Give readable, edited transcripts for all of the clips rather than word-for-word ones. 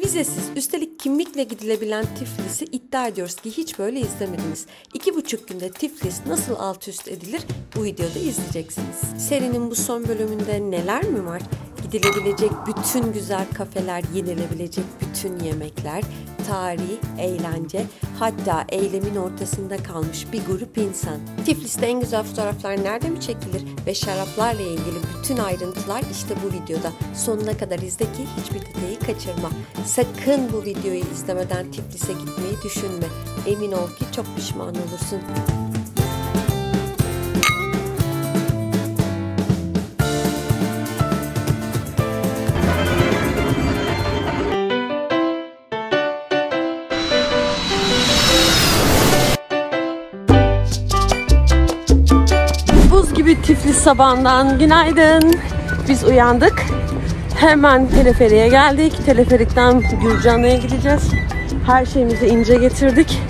Vizesiz, üstelik kimlikle gidilebilen Tiflis'i iddia ediyoruz ki hiç böyle izlemediniz. 2,5 günde Tiflis nasıl alt üst edilir bu videoda izleyeceksiniz. Serinin bu son bölümünde neler mi var? Gidilebilecek bütün güzel kafeler, yenilebilecek bütün yemekler, tarih, eğlence, hatta eylemin ortasında kalmış bir grup insan. Tiflis'te en güzel fotoğraflar nerede mi çekilir ve şaraplarla ilgili bütün ayrıntılar işte bu videoda. Sonuna kadar izle ki hiçbir detayı kaçırma. Sakın bu videoyu izlemeden Tiflis'e gitmeyi düşünme. Emin ol ki çok pişman olursun. Buz gibi Tiflis sabahından günaydın. Biz uyandık. Hemen teleferiğe geldik. Teleferikten Gürcanlı'ya gideceğiz. Her şeyimizi ince getirdik.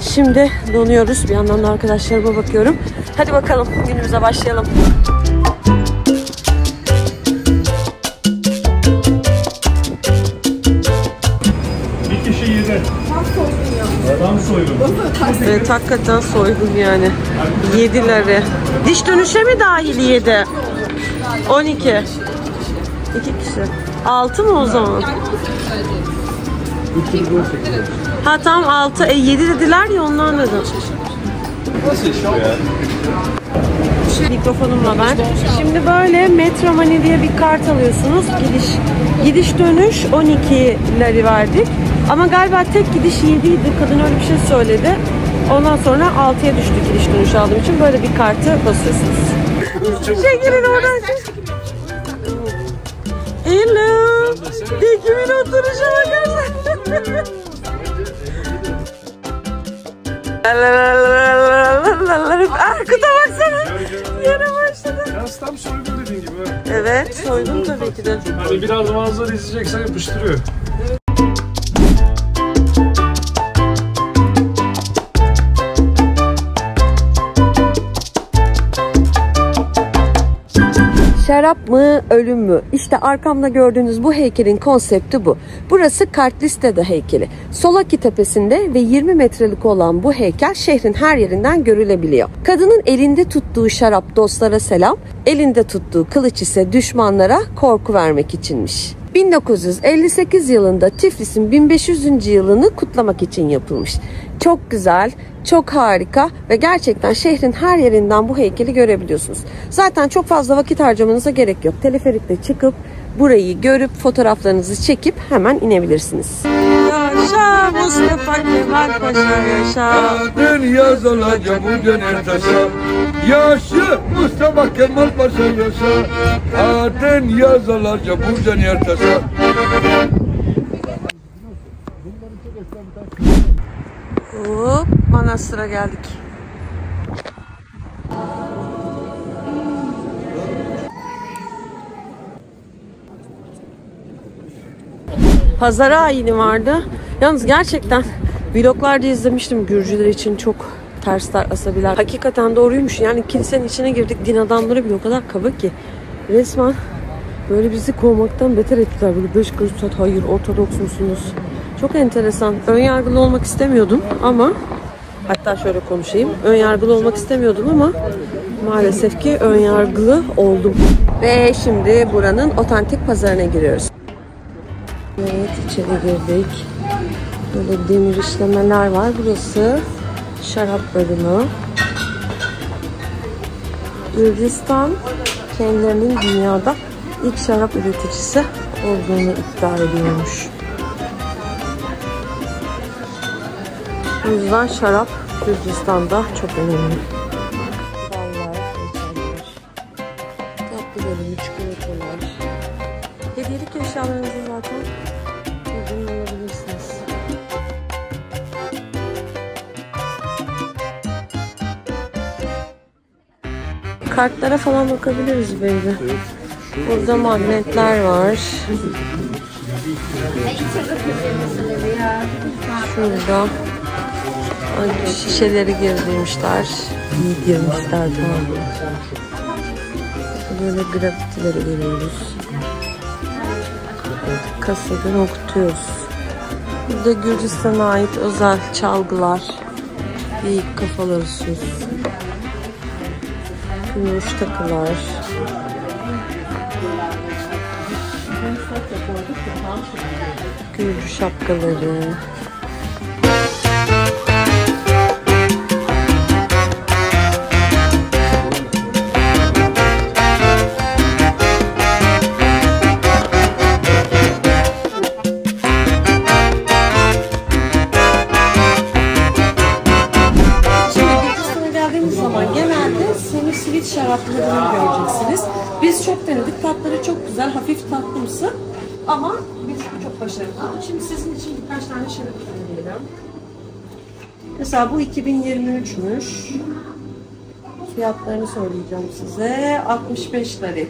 Şimdi donuyoruz. Bir yandan da arkadaşlarıma bakıyorum. Hadi bakalım günümüze başlayalım. Bir kişi yedi. Tam soygun. Evet, hakikaten soygun yani. 7'leri. Diş dönüşe mi dahil 7? 12. 2 kişi. 6 mı o zaman? Ha tamam 6. 7 dediler ya ondan dedim. Nasıl iş bu ya? Mikrofonumla ben. Şimdi böyle Metro Money diye bir kart alıyorsunuz. Gidiş dönüş 12 lira verdik. Ama galiba tek gidiş 7'ydi. Kadın öyle bir şey söyledi. Ondan sonra 6'ya düştü gidiş dönüş aldığım için. Böyle bir kartı basıyorsunuz. Şekerin oradan. Hello. Kimin oturuşa bakarsan. Arkada baksana. Yere başladı. Ya tam soygun dediğin gibi. Evet, soygun tabii ki de. Hani biraz manzara izleyeceksen yapıştırıyor. Şarap mı, ölüm mü? İşte arkamda gördüğünüz bu heykelin konsepti bu. Burası Kartliste'de heykeli. Solaki tepesinde ve 20 metrelik olan bu heykel şehrin her yerinden görülebiliyor. Kadının elinde tuttuğu şarap dostlara selam, elinde tuttuğu kılıç ise düşmanlara korku vermek içinmiş. 1958 yılında Tiflis'in 1500. yılını kutlamak için yapılmış. Çok güzel, çok harika ve gerçekten şehrin her yerinden bu heykeli görebiliyorsunuz. Zaten çok fazla vakit harcamanıza gerek yok. Teleferikle çıkıp burayı görüp fotoğraflarınızı çekip hemen inebilirsiniz. Yaşa Mustafa Kemal Paşa yaşa. Dünya zalaca bu döner taşa. Yaşa Mustafa Kemal Paşa yaşa. Adın yazılaca bu döner taşa. Hop, manastıra geldik. Pazara ayini vardı. Yalnız gerçekten vloglarda izlemiştim Gürcüler için çok tersler asabiler. Hakikaten doğruymuş. Yani kilisenin içine girdik. Din adamları bile o kadar kaba ki. Resmen böyle bizi kovmaktan beter ettiler. Böyle 5 kuruş sat, hayır Ortodoks musunuz? Çok enteresan. Önyargılı olmak istemiyordum ama hatta şöyle konuşayım. Önyargılı olmak istemiyordum ama maalesef ki önyargılı oldum. Ve şimdi buranın otantik pazarına giriyoruz. Evet, içeri girdik. Böyle demir işlemeler var. Burası şarap bölümü. Gürcistan kendilerinin dünyada ilk şarap üreticisi olduğunu iddia ediyormuş. O yüzden şarap Gürcistan'da çok önemli. Ballar, reçeller, tatlı bölümü, çikolatalar. Hediyelik eşyalarınızı zaten buradan alabilirsiniz. Kartlara falan bakabiliriz böyle. Burada magnetler var. Şurada şişeleri girdirmişler. İyi girmişler falan. Böyle grafitileri görüyoruz. Kasadan okutuyoruz. Burada Gürcistan'a ait özel çalgılar. Büyük kafaları süs. Gümüş takılar. Gürcü şapkaları. Şaraplarını göreceksiniz. Biz çok denedik. Tatları çok güzel. Hafif tatlımsı. Ama biz çok başarılı. Şimdi sizin için birkaç tane şarap deneyelim. Mesela bu 2023'müş. Fiyatlarını söyleyeceğim size. 65 lira.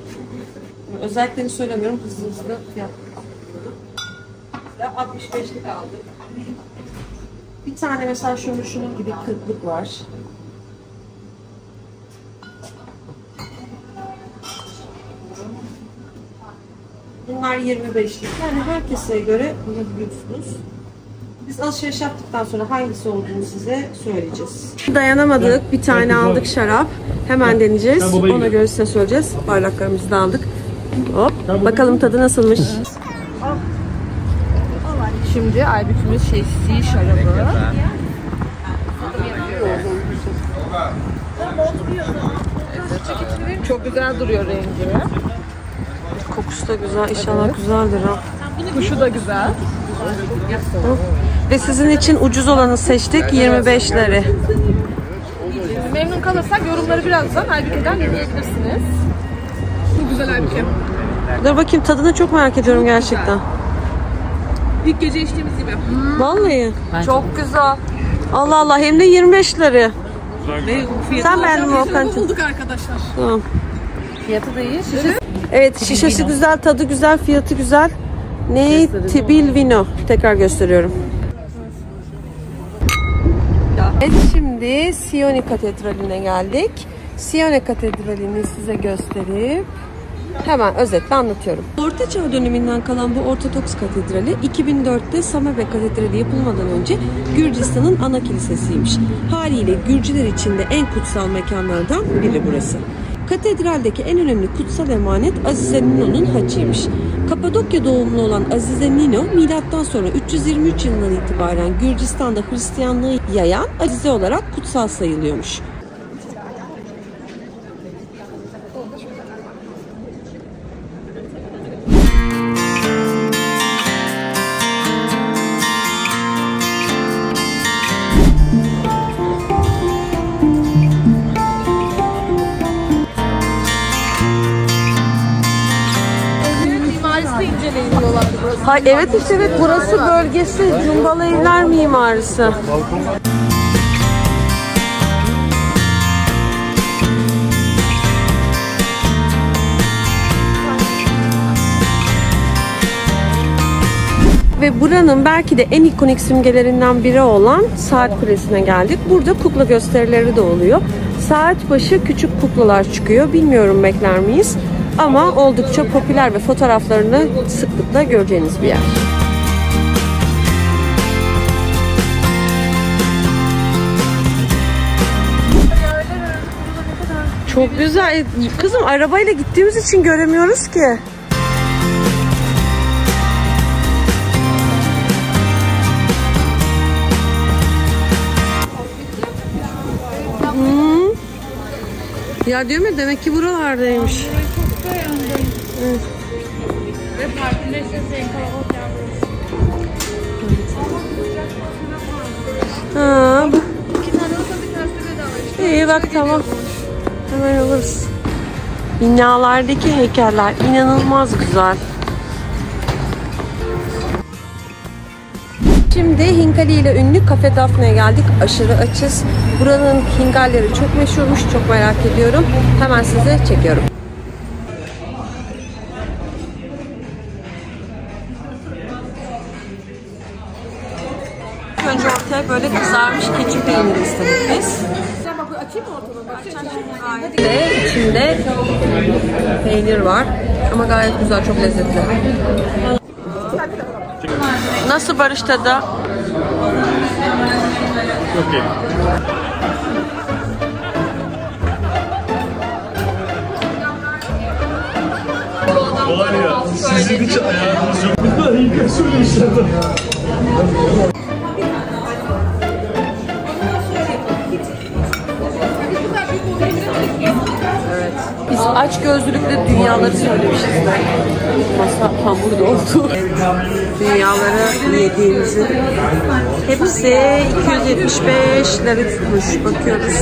Özelliklerini söylemiyorum. Hızlı hızlı fiyatları. 65 lira aldık. Bir tane mesela şunun gibi 40'lık var. Bunlar 25'lik. Yani herkese göre bulabiliyorsunuz. Biz alışveriş yaptıktan sonra hangisi olduğunu size söyleyeceğiz. Dayanamadık. Bir tane aldık şarap. Hemen deneyeceğiz. Ona göre size söyleyeceğiz. Bardaklarımızı da aldık. Hop. Bakalım tadı nasılmış. Şimdi Aybük'ümüz şehsi şarabı. Çok güzel duruyor rengi. Kokusu da güzel. İnşallah güzeldir ha. Kuşu da güzel. Ve sizin için ucuz olanı seçtik. 25 lira. Memnun kalırsak yorumları birazdan Aybük'den dinleyebilirsiniz. Çok güzel Aybük'üm. Dur bakayım, tadını çok merak ediyorum gerçekten. İlk gece içtiğimiz gibi. Vallahi. Çok güzel. Allah Allah, hem de 25 lira. Sen beğendin mi Volkan? Bulduk arkadaşlar. Tamam. Fiyatı da iyi. Evet, şişesi güzel, tadı güzel, fiyatı güzel. Ne? Tibil Vino. Tekrar gösteriyorum. Evet, şimdi Sioni Katedrali'ne geldik. Sioni Katedrali'ni size gösterip hemen özetle anlatıyorum. Orta Çağ döneminden kalan bu Ortodoks Katedrali 2004'te Samebe Katedrali yapılmadan önce Gürcistan'ın ana kilisesiymiş. Haliyle Gürcüler için de en kutsal mekanlardan biri burası. Katedraldeki en önemli kutsal emanet Azize Nino'nun haçıymış. Kapadokya doğumlu olan Azize Nino, milattan sonra 323 yılından itibaren Gürcistan'da Hristiyanlığı yayan Azize olarak kutsal sayılıyormuş. Ha, evet işte evet, burası bölgesi Cumbalı Evler mimarisi. Ve buranın belki de en ikonik simgelerinden biri olan Saat Kulesi'ne geldik. Burada kukla gösterileri de oluyor. Saat başı küçük kuklalar çıkıyor. Bilmiyorum bekler miyiz? Ama oldukça popüler ve fotoğraflarını sıklıkla göreceğiniz bir yer. Çok güzel. Kızım, arabayla gittiğimiz için göremiyoruz ki. Ya diyorum ya, demek ki buralardaymış. Çok beğendim. Evet. Ve partide işte en kalabalık yalnız. Ha, bu. 2 tane olsa bir tanesi bedava işte. İyi bak, tamam. Hemen alırız. Binalardaki heykeller inanılmaz güzel. Şimdi Hingali ile ünlü Cafe Daphne'ye geldik. Aşırı açız. Buranın hingalleri çok meşhurmuş. Çok merak ediyorum. Hemen size çekiyorum. Önce ortaya böyle kızarmış keçi peyniri istedik biz. Ve içinde peynir var. Ama gayet güzel, çok lezzetli. Nasıl Barış tadı? Çok iyi. Var ya, sizin hiç ayağınız yok. Bir daha iyi söylemişler. Biz aç gözlülükle dünyaları söylemişiz de. Masa hamurda oldu. Dünyaları yediğimizin hepsi 275 lira tutmuş. Bakıyoruz.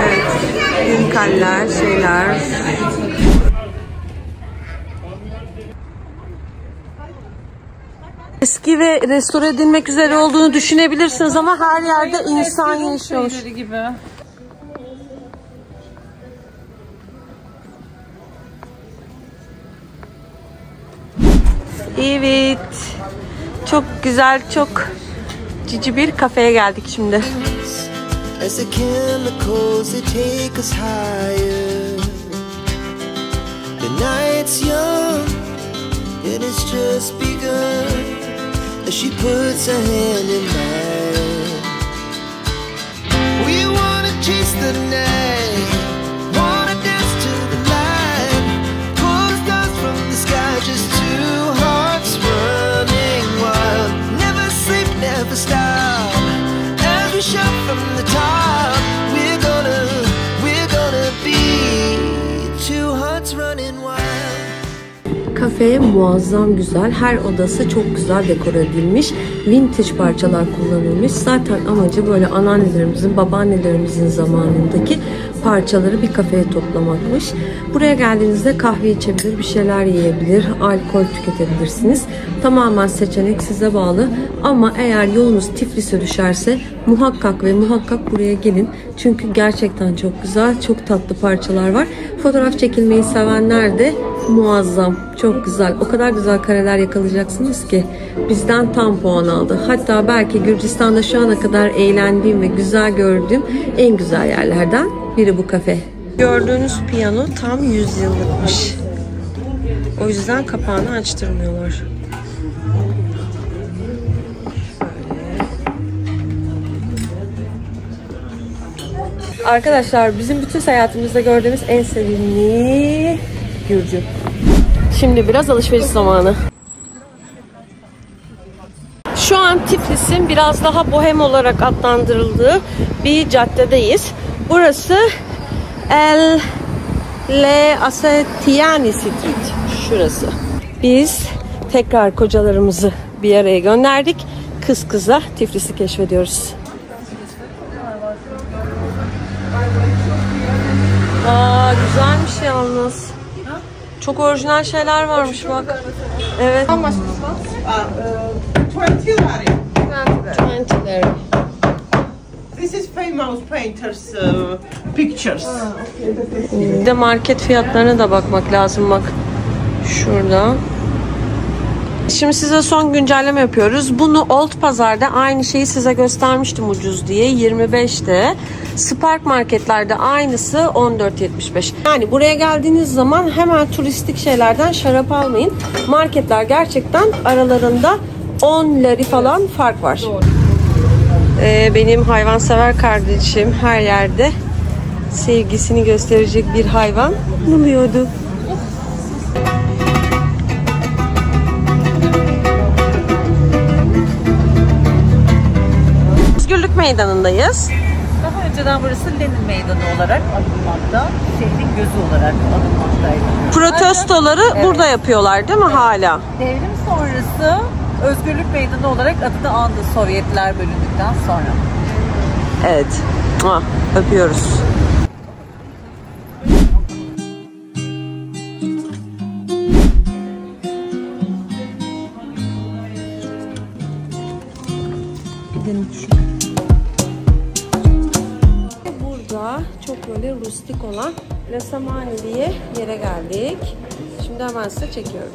Evet. Hünkaller, şeyler. Eski ve restore edilmek üzere olduğunu düşünebilirsiniz ama her yerde insan yaşıyor. Gibi. Evet. Çok güzel, çok cici bir kafeye geldik şimdi. As the chemicals they take us higher. The night's young and it's just begun. As she puts her hand in mine, we wanna chase the night, wanna dance to the light, pull the stars from the sky, just two hearts running wild. Never sleep, never stop, as we shout from the top. We're gonna be two hearts running wild. Kafe muazzam güzel. Her odası çok güzel dekor edilmiş. Vintage parçalar kullanılmış. Zaten amacı böyle anneannelerimizin, babaannelerimizin zamanındaki parçaları bir kafeye toplamakmış. Buraya geldiğinizde kahve içebilir, bir şeyler yiyebilir, alkol tüketebilirsiniz. Tamamen seçenek size bağlı. Ama eğer yolunuz Tiflis'e düşerse muhakkak ve muhakkak buraya gelin. Çünkü gerçekten çok güzel, çok tatlı parçalar var. Fotoğraf çekilmeyi sevenler de muazzam, çok güzel. O kadar güzel kareler yakalayacaksınız ki bizden tam puan aldı. Hatta belki Gürcistan'da şu ana kadar eğlendiğim ve güzel gördüğüm en güzel yerlerden biri bu kafe. Gördüğünüz piyano tam 100 yıllıkmış. O yüzden kapağını açtırmıyorlar. Arkadaşlar bizim bütün seyahatimizde gördüğümüz en sevimli Gürcü. Şimdi biraz alışveriş zamanı. Şu an Tiflis'in biraz daha bohem olarak adlandırıldığı bir caddedeyiz. Burası El Le Asetiani Street. Şurası. Biz tekrar kocalarımızı bir araya gönderdik. Kız kıza Tiflis'i keşfediyoruz. Aa, güzelmiş yalnız. Çok orijinal şeyler varmış bak. Evet. 20 lari. 20 lari. This is famous painters pictures. Bir de market fiyatlarına da bakmak lazım bak. Şurada. Şimdi size son güncelleme yapıyoruz. Bunu Old Pazar'da aynı şeyi size göstermiştim ucuz diye. 25'te. Spark marketlerde aynısı 14.75. Yani buraya geldiğiniz zaman hemen turistik şeylerden şarap almayın. Marketler gerçekten aralarında 10 lari falan fark var. Benim hayvansever kardeşim her yerde sevgisini gösterecek bir hayvan buluyordu. Özgürlük Meydanı'ndayız. Daha önceden burası Lenin Meydanı olarak anılmakta, şehrin gözü olarak anılmaktaydı. Protestoları burada yapıyorlar değil mi hala? Devrim sonrası Özgürlük Meydanı olarak adını andı Sovyetler bölündükten sonra. Evet. Öpüyoruz. Burada çok böyle rustik olan La Samani diye yere geldik. Şimdi hemen size çekiyorum.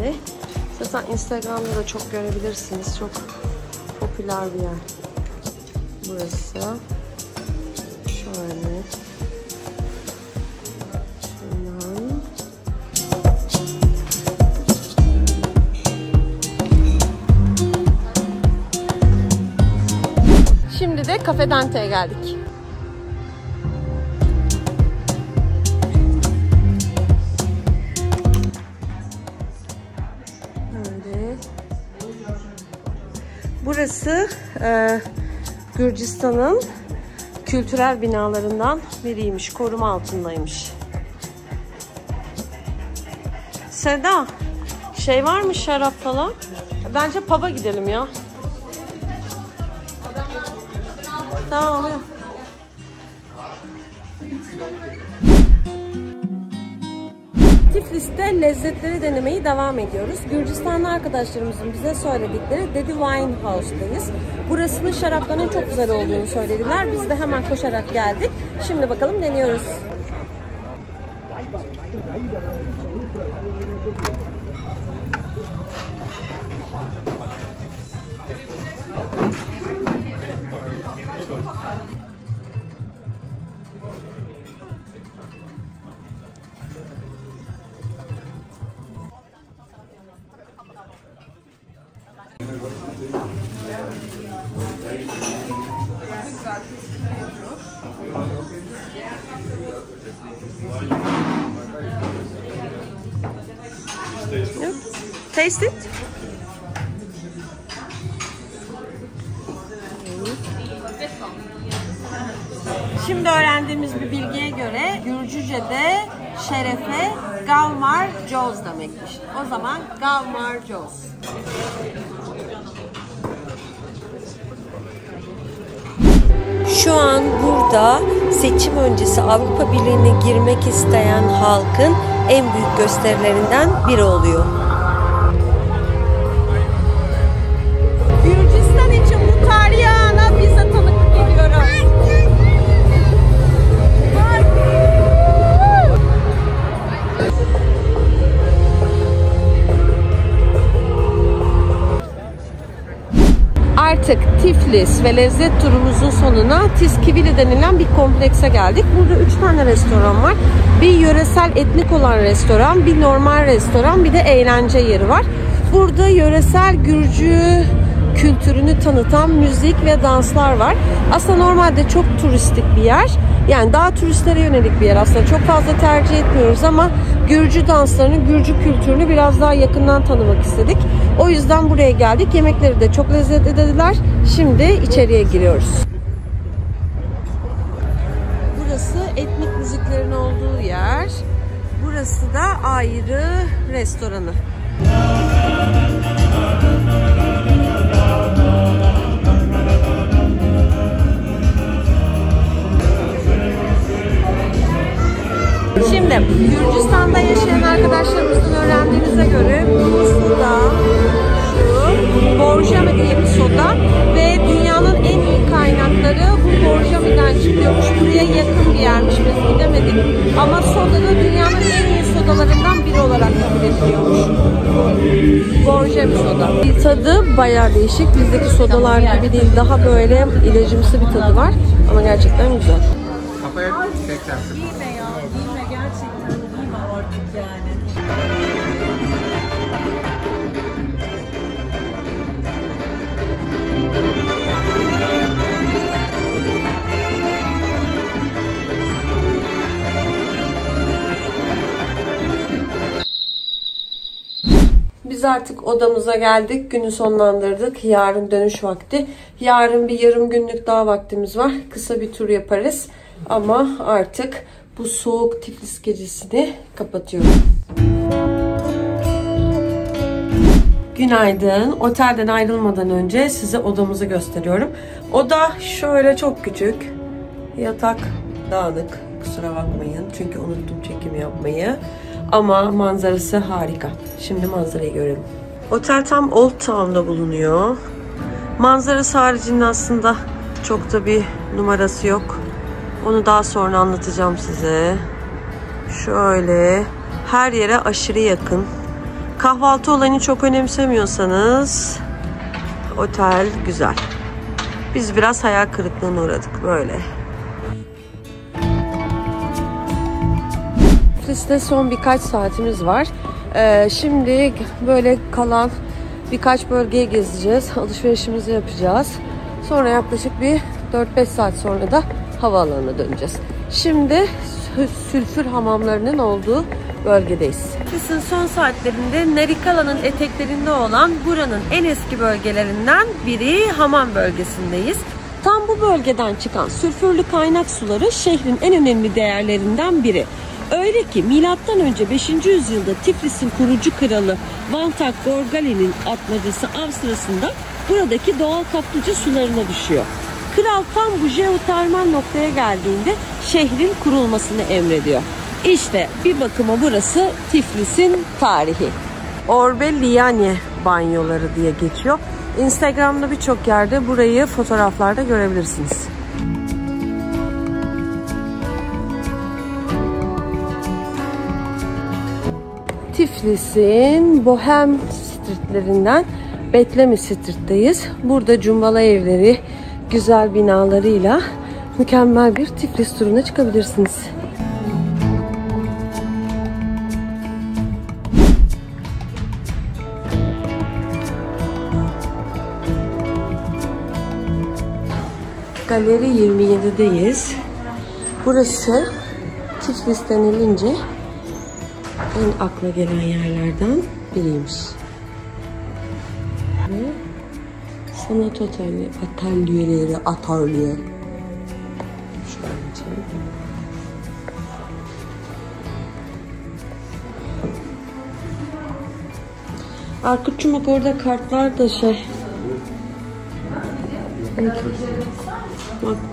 geldi. Zaten Instagram'da da çok görebilirsiniz. Çok popüler bir yer. Burası. Şöyle. Şundan. Şimdi de Cafe Dante'ye geldik. Böyle. Burası Gürcistan'ın kültürel binalarından biriymiş. Koruma altındaymış. Seda, şey var mı şarap falan? Bence pub'a gidelim ya. Tamam. Tiflis'te lezzetleri denemeyi devam ediyoruz. Gürcistanlı arkadaşlarımızın bize söyledikleri Dedi Wine House'dayız. Burasının şaraplarının çok güzel olduğunu söylediler. Biz de hemen koşarak geldik. Şimdi bakalım deniyoruz. Taste it. Şimdi öğrendiğimiz bir bilgiye göre Gürcüce'de şerefe Gavmar Joz demekmiş. O zaman Gavmar Joz. Şu an burada seçim öncesi Avrupa Birliği'ne girmek isteyen halkın en büyük gösterilerinden biri oluyor. Gürcistan için bu tarihi ana biz de tanıklık ediyoruz. Artık Tiflis ve lezzet turumuzun sonuna Tiskivili denilen bir komplekse geldik. Burada 3 tane restoran var. Bir yöresel etnik olan restoran, bir normal restoran, bir de eğlence yeri var. Burada yöresel Gürcü kültürünü tanıtan müzik ve danslar var. Aslında normalde çok turistik bir yer. Yani daha turistlere yönelik bir yer aslında. Çok fazla tercih etmiyoruz ama Gürcü danslarını, Gürcü kültürünü biraz daha yakından tanımak istedik. O yüzden buraya geldik. Yemekleri de çok lezzetli dediler. Şimdi içeriye giriyoruz. Burası etnik müziklerin olduğu yer. Burası da ayrı restoranı. Şimdi Gürcistan'da yaşayan arkadaşlarımızdan öğrendiğimize göre bu soda, şu Borjami diye bir soda ve dünyanın en iyi kaynakları bu Borjami'den çıkıyormuş. Buraya yakın bir yermiş, biz gidemedik. Ama soda da dünyanın en iyi sodalarından biri olarak kabul ediliyormuş. Borjami soda. Tadı bayağı değişik. Bizdeki sodalar gibi değil. Daha böyle ilacımsı bir tadı var. Ama gerçekten güzel. Giyme ya, giyme gerçekten giyme artık yani. Biz artık odamıza geldik. Günü sonlandırdık. Yarın dönüş vakti. Yarın bir yarım günlük daha vaktimiz var. Kısa bir tur yaparız. Ama artık bu soğuk Tiflis gecesini kapatıyorum. Günaydın. Otelden ayrılmadan önce size odamızı gösteriyorum. Oda şöyle çok küçük. Yatak dağınık. Kusura bakmayın. Çünkü unuttum çekim yapmayı. Ama manzarası harika. Şimdi manzarayı görelim. Otel tam Old Town'da bulunuyor. Manzarası haricinde aslında çok da bir numarası yok. Onu daha sonra anlatacağım size. Şöyle her yere aşırı yakın. Kahvaltı olayını çok önemsemiyorsanız otel güzel. Biz biraz hayal kırıklığına uğradık böyle. Tiflis'te son birkaç saatimiz var. Şimdi böyle kalan birkaç bölgeye gezeceğiz. Alışverişimizi yapacağız. Sonra yaklaşık bir 4-5 saat sonra da havaalanına döneceğiz. Şimdi sülfür hamamlarının olduğu bölgedeyiz. Tiflis'in son saatlerinde Narikala'nın eteklerinde olan buranın en eski bölgelerinden biri hamam bölgesindeyiz. Tam bu bölgeden çıkan sülfürlü kaynak suları şehrin en önemli değerlerinden biri. Öyle ki M.Ö. 5. yüzyılda Tiflis'in kurucu kralı Valtak Gorgali'nin atmacası av sırasında buradaki doğal kaplıca sularına düşüyor. Kral tam bu jeotermal noktaya geldiğinde şehrin kurulmasını emrediyor. İşte bir bakıma burası Tiflis'in tarihi. Orbeliane banyoları diye geçiyor. Instagram'da birçok yerde burayı fotoğraflarda görebilirsiniz. Tiflis'in bohem streetlerinden Beklemi Street'teyiz. Burada cumbala evleri, güzel binalarıyla mükemmel bir Tiflis turuna çıkabilirsiniz. Galeri 27'deyiz. Burası Tiflis denilince en akla gelen yerlerden biriymiş. Ve sanat atölyeleri, atölye. Arkut'cum bak orada kartlar da şey.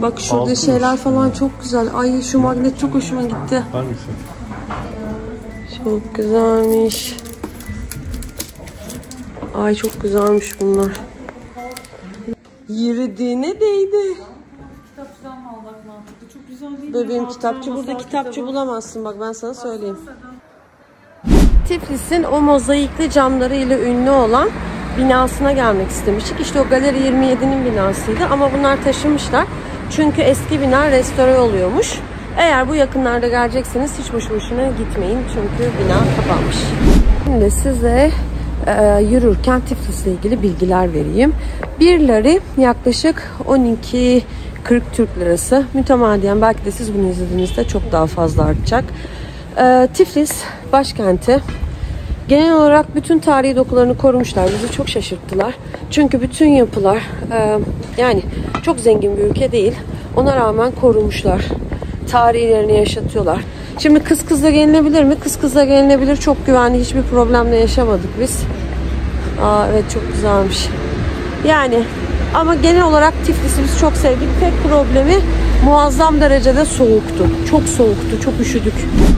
Bak şurada altın şeyler falan çok güzel. Ay şu magnet çok hoşuma gitti. Hangisi? Çok güzelmiş. Ay çok güzelmiş bunlar. Yürüdüğüne değdi. Kitapçıdan mı almak mantıklı? Çok güzel değil. Bebeğim kitapçı. Burada kitapçı bulamazsın. Bak ben sana söyleyeyim. Tiflis'in o mozaikli camlarıyla ünlü olan binasına gelmek istemiştik. İşte o Galeri 27'nin binasıydı ama bunlar taşınmışlar. Çünkü eski bina restore oluyormuş. Eğer bu yakınlarda gelecekseniz hiç boşu boşuna gitmeyin. Çünkü bina kapanmış. Şimdi size yürürken Tiflis'le ilgili bilgiler vereyim. 1 lari yaklaşık 12-40 Türk lirası. Mütemadiyen belki de siz bunu izlediğinizde çok daha fazla artacak. Tiflis başkenti. Genel olarak bütün tarihi dokularını korumuşlar. Bizi çok şaşırttılar. Çünkü bütün yapılar yani çok zengin bir ülke değil. Ona rağmen korumuşlar. Tarihlerini yaşatıyorlar. Şimdi kız kızla gelinebilir mi? Kız kızla gelinebilir. Çok güvenli. Hiçbir problemle yaşamadık biz. Evet çok güzelmiş. Yani ama genel olarak Tiflis'i biz çok sevdik. Tek problemi muazzam derecede soğuktu. Çok soğuktu. Çok üşüdük.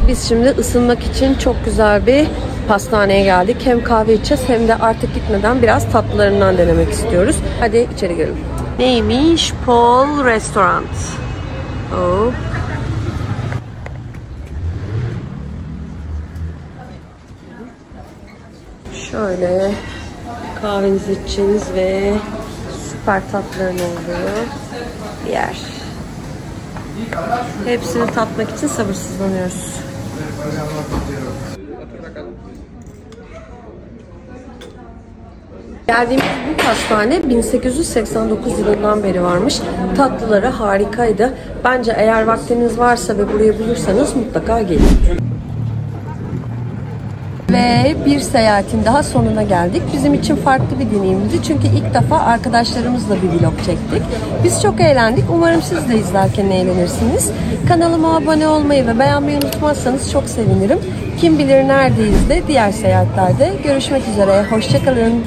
Biz şimdi ısınmak için çok güzel bir pastaneye geldik. Hem kahve içeceğiz hem de artık gitmeden biraz tatlılarından denemek istiyoruz. Hadi içeri girelim. Neymiş? Paul Restaurant. Oh. Şöyle kahvenizi içeceğiniz ve süper tatlıların olduğu bir yer. Hepsini tatmak için sabırsızlanıyoruz. Geldiğimiz bu pastane 1889 yılından beri varmış. Tatlıları harikaydı. Bence eğer vaktiniz varsa ve burayı bulursanız mutlaka gelin. Ve bir seyahatin daha sonuna geldik. Bizim için farklı bir deneyimdi. Çünkü ilk defa arkadaşlarımızla bir vlog çektik. Biz çok eğlendik. Umarım siz de izlerken eğlenirsiniz. Kanalıma abone olmayı ve beğenmeyi unutmazsanız çok sevinirim. Kim bilir neredeyiz de diğer seyahatlerde görüşmek üzere. Hoşça kalın.